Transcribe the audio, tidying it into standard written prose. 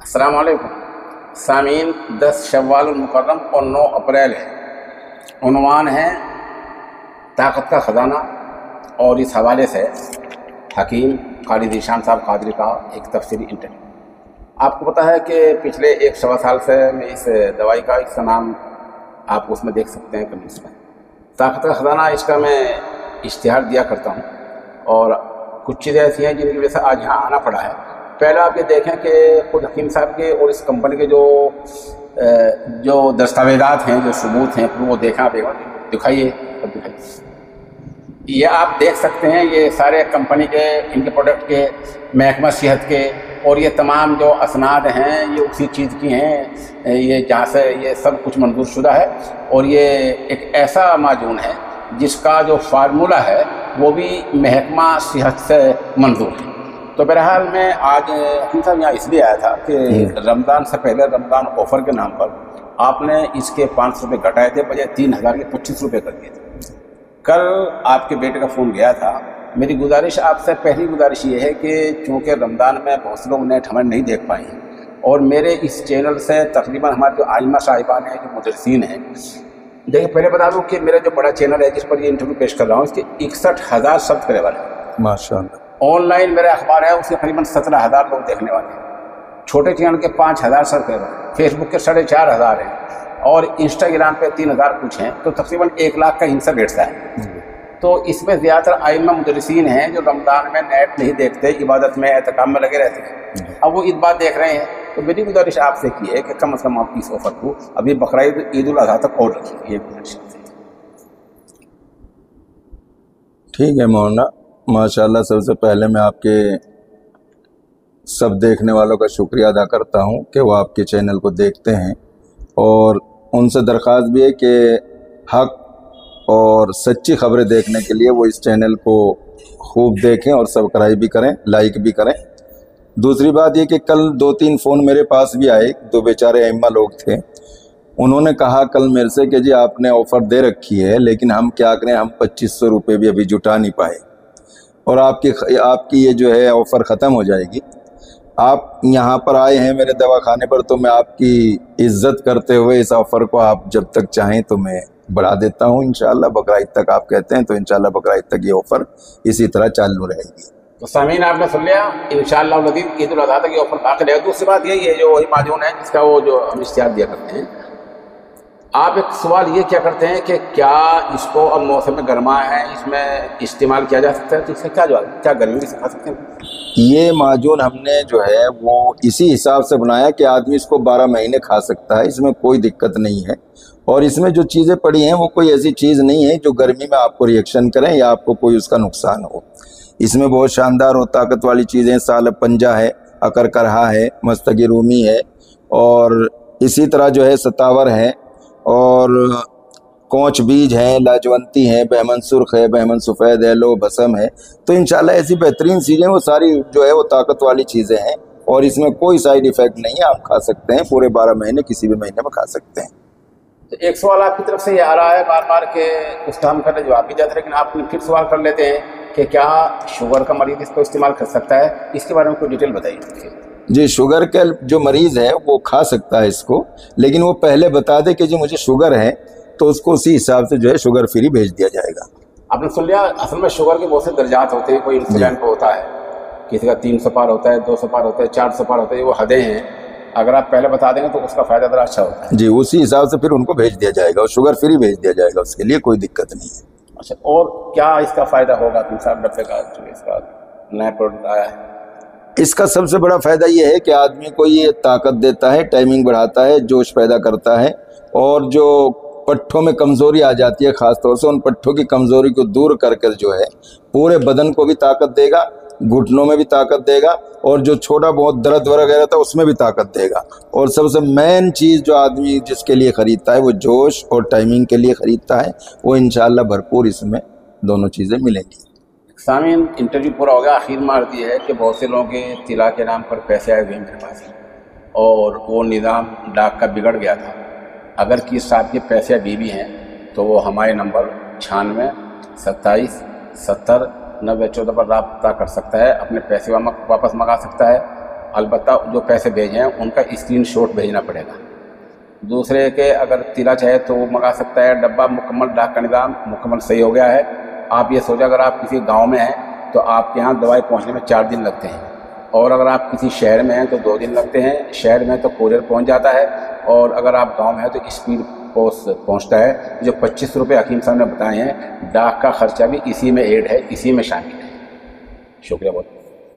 अस्सलाम वालेकुम सामीन। 10 शव्वाल मुकर्रम और 9 अप्रैल है। उन्वान है ताकत का ख़जाना, और इस हवाले से हकीम क़ारी ज़ीशान साहब क़ादरी का एक तफसीरी इंटरव्यू। आपको पता है कि पिछले 1 सवा साल से मैं इस दवाई का, इसका नाम आप उसमें देख सकते हैं कमेंट्स में, ताकत का ख़जाना, इसका मैं इश्तिहार दिया करता हूँ। और कुछ चीज़ें ऐसी हैं जिनकी वजह से आज यहाँ आना पड़ा है। पहले आप ये देखें कि खुद हकीम साहब के और इस कंपनी के जो दस्तावेज़ात हैं, जो सबूत हैं, वो देखें आप, एक बार दिखाइए। ये आप देख सकते हैं, ये सारे कंपनी के, इनके प्रोडक्ट के, महकमा सेहत के, और ये तमाम जो असनाद हैं ये उसी चीज़ की हैं, ये जहाँ से ये सब कुछ मंजूर शुदा है। और ये एक ऐसा माजून है जिसका जो फार्मूला है वो भी महकमा सेहत से मंजूर है। तो बहरहाल मैं आज हकीम साहब यहाँ इसलिए आया था कि रमज़ान से पहले रमज़ान ऑफ़र के नाम पर आपने इसके 500 रुपये घटाए थे, बजाय 3000 के 25 रुपये कर दिए थे। कल आपके बेटे का फ़ोन गया था। मेरी गुजारिश आपसे, पहली गुजारिश ये है कि चूँकि रमज़ान में बहुत से लोग नेट हमें नहीं देख पाए हैं, और मेरे इस चैनल से तकरीबन हमारे जो आलिमा साहिबान हैं, जो मुदर्रिसीन हैं, देखिए पहले बता दूँ कि मेरा जो बड़ा चैनल है जिस पर ये इंटरव्यू पेश कर रहा हूँ, इसके 61,000 सब्सक्राइबर हैं माशाअल्लाह। ऑनलाइन मेरा अखबार है, उसके करीबन 17,000 लोग देखने वाले हैं। छोटे चैनल के 5,000 सब्सक्राइबर, फेसबुक के 4,500 हैं, और इंस्टाग्राम पे 3,000 कुछ हैं। तो तकरीबन 1 लाख का हिस्सा बैठता है। तो इसमें ज़्यादातर आइम्मा मुदर्रिसीन हैं जो रमज़ान में नेट नहीं देखते, इबादत में, एहतिकाम में लगे रहते हैं। अब वो ईद बात देख रहे हैं। तो मेरी गुजारिश आपसे की है कि कम अज़ कम आप इस ऑफ़र को अभी बकरीद, ईद उल अज़हा तक और रखिए। ये गुजारिश। ठीक है मौलाना, माशाअल्लाह। सबसे पहले मैं आपके सब देखने वालों का शुक्रिया अदा करता हूं कि वो आपके चैनल को देखते हैं, और उनसे दरख्वास्त भी है कि हक़ और सच्ची खबरें देखने के लिए वो इस चैनल को खूब देखें और सब्सक्राइब भी करें, लाइक भी करें। दूसरी बात ये कि कल 2-3 फ़ोन मेरे पास भी आए, 2 बेचारे अइम्मा लोग थे। उन्होंने कहा कल मेरे से कि जी आपने ऑफ़र दे रखी है, लेकिन हम क्या करें, हम 2500 रुपये भी अभी जुटा नहीं पाए, और आपकी ये जो है ऑफ़र ख़त्म हो जाएगी। आप यहाँ पर आए हैं मेरे दवाखाने पर, तो मैं आपकी इज़्ज़त करते हुए इस ऑफ़र को आप जब तक चाहें तो मैं बढ़ा देता हूँ। इंशाअल्लाह बकरीद तक आप कहते हैं तो इंशाअल्लाह बकरीद तक ये ऑफ़र इसी तरह चालू रहेगी। तो सामीन आपने सुन लिया, इंशाअल्लाह ईद उल अज़हा तक ये ऑफ़र बाकी रहेगा। दूसरी बात यही है, जो वही माजून है जिसका वो जो हम इश्तिहार दिया करते हैं, आप एक सवाल ये क्या करते हैं कि क्या इसको अब मौसम गर्मा है, इसमें इस्तेमाल किया जा सकता है? तो इसका क्या जवाब, क्या गर्मी भी सिखा सकते हैं? ये माजून हमने जो है वो इसी हिसाब से बनाया कि आदमी इसको 12 महीने खा सकता है, इसमें कोई दिक्कत नहीं है। और इसमें जो चीज़ें पड़ी हैं वो कोई ऐसी चीज़ नहीं है जो गर्मी में आपको रिएक्शन करें या आपको कोई उसका नुकसान हो। इसमें बहुत शानदार और ताकत वाली चीज़ें, सालब पंजा है, अकर करहा है, मस्तगी रूमी है, और इसी तरह जो है सतावर है, और कोंच बीज है, लाजवंती है, बहमन सुर्ख है, बहमन सफ़ेद है, लो भसम है। तो इंशाल्लाह ऐसी बेहतरीन चीज़ें वो सारी जो है वो ताकत वाली चीज़ें हैं, और इसमें कोई साइड इफ़ेक्ट नहीं है। आप खा सकते हैं पूरे 12 महीने, किसी भी महीने में खा सकते हैं। तो एक सवाल आपकी तरफ से ये आ रहा है बार बार के उस काम करने जवाब भी जाते, लेकिन आप फिर सवाल कर लेते हैं कि क्या शुगर का मरीज़ इसको इस्तेमाल कर सकता है? इसके बारे में कोई डिटेल बताइए। जी, शुगर का जो मरीज़ है वो खा सकता है इसको, लेकिन वो पहले बता दे कि जी मुझे शुगर है, तो उसको उसी हिसाब से जो है शुगर फ्री भेज दिया जाएगा। आपने सुन लिया। असल में शुगर के बहुत से दर्जात होते हैं। कोई इंसुलिन पे होता है, किसी का 300 पार होता है, 200 पार होता है, 400 पार होता है। वो हदें हैं, अगर आप पहले बता देंगे तो उसका फ़ायदा ज़रा अच्छा होता है। जी, उसी हिसाब से फिर उनको भेज दिया जाएगा, और शुगर फ्री भेज दिया जाएगा, उसके लिए कोई दिक्कत नहीं है। अच्छा, और क्या इसका फ़ायदा होगा साहब डब्बे का जो इसका नया प्रोडक्ट आया है? इसका सबसे बड़ा फ़ायदा ये है कि आदमी को ये ताकत देता है, टाइमिंग बढ़ाता है, जोश पैदा करता है, और जो पट्ठों में कमज़ोरी आ जाती है ख़ास तौर से, उन पट्ठों की कमज़ोरी को दूर करके जो है पूरे बदन को भी ताकत देगा, घुटनों में भी ताकत देगा, और जो छोटा बहुत दर्द वगैरह था उसमें भी ताकत देगा। और सबसे मेन चीज़ जो आदमी जिसके लिए ख़रीदता है वो जोश और टाइमिंग के लिए ख़रीदता है, वो इंशाअल्लाह भरपूर इसमें दोनों चीज़ें मिलेंगी। सामीन, इंटरव्यू पूरा हो गया। आखिर मार दी है कि बहुत से लोगों के तिला के नाम पर पैसे आए हुए मेरे पास, और वो निज़ाम डाक का बिगड़ गया था। अगर किस साहब के पैसे अभी भी हैं तो वो हमारे नंबर 96 27 70 90 14 पर रब्ता कर सकता है, अपने पैसे वापस मंगा सकता है। البتہ جو پیسے بھیجے ہیں ان کا اسکرین شاٹ بھیجنا پڑے گا. دوسرے کہ اگر تیلا چاہے تو وہ منگا سکتا ہے. ڈبہ مکمل ڈاک کا نظام مکمل صحیح ہو گیا ہے. آپ یہ سوچیں اگر آپ کسی گاؤں میں ہیں تو آپ کے یہاں دوائی پہنچنے میں 4 دن لگتے ہیں، اور اگر آپ کسی شہر میں ہیں تو 2 دن لگتے ہیں. شہر میں تو کوریئر پہنچ جاتا ہے، اور اگر آپ گاؤں میں ہیں تو اسپیڈ پوسٹ پہنچتا ہے. جو 25 روپے حکیم صاحب نے بتائے ہیں، ڈاک کا خرچہ بھی اسی میں ایڈ ہے، اسی میں شامل ہے. شکریہ بہت.